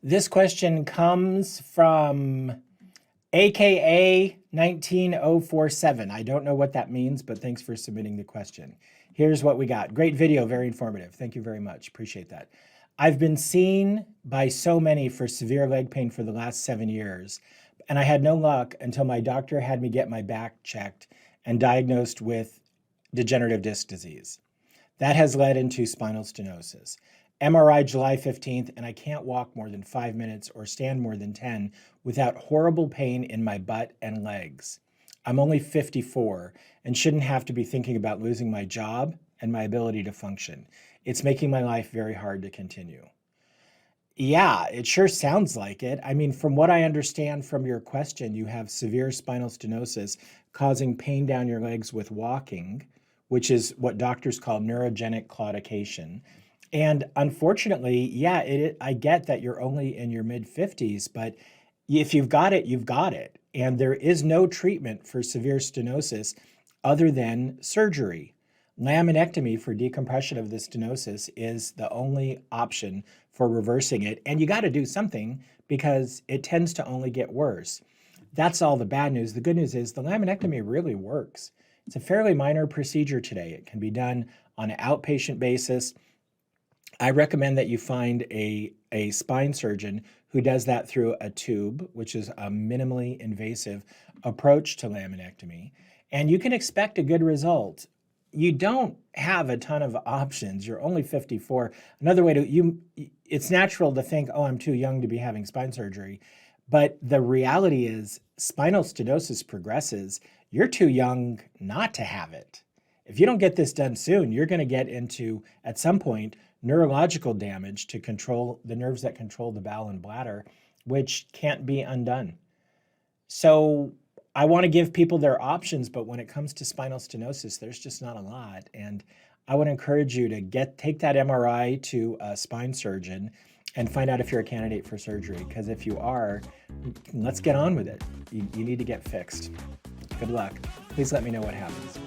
This question comes from AKA 19047. I don't know what that means, but thanks for submitting the question. Here's what we got. Great video, very informative. Thank you very much. Appreciate that. I've been seen by so many for severe leg pain for the last 7 years, and I had no luck until my doctor had me get my back checked and diagnosed with degenerative disc disease. That has led into spinal stenosis. MRI July 15th, and I can't walk more than 5 minutes or stand more than 10 without horrible pain in my butt and legs. I'm only 54 and shouldn't have to be thinking about losing my job and my ability to function. It's making my life very hard to continue. Yeah, it sure sounds like it. I mean, from what I understand from your question, you have severe spinal stenosis causing pain down your legs with walking, which is what doctors call neurogenic claudication. And unfortunately, yeah, I get that you're only in your mid-50s, but if you've got it, you've got it. And there is no treatment for severe stenosis other than surgery. Laminectomy for decompression of the stenosis is the only option for reversing it. And you got to do something because it tends to only get worse. That's all the bad news. The good news is the laminectomy really works. It's a fairly minor procedure today. It can be done on an outpatient basis. I recommend that you find a spine surgeon who does that through a tube, which is a minimally invasive approach to laminectomy, and you can expect a good result. You don't have a ton of options. You're only 54. Another way it's natural to think, oh, I'm too young to be having spine surgery. But the reality is spinal stenosis progresses. You're too young not to have it. If you don't get this done soon, you're going to get into, at some point, neurological damage to control the nerves that control the bowel and bladder, which can't be undone. So I want to give people their options, but when it comes to spinal stenosis, there's just not a lot. And I would encourage you to take that MRI to a spine surgeon and find out if you're a candidate for surgery. Because if you are, let's get on with it. You need to get fixed. Good luck. Please let me know what happens.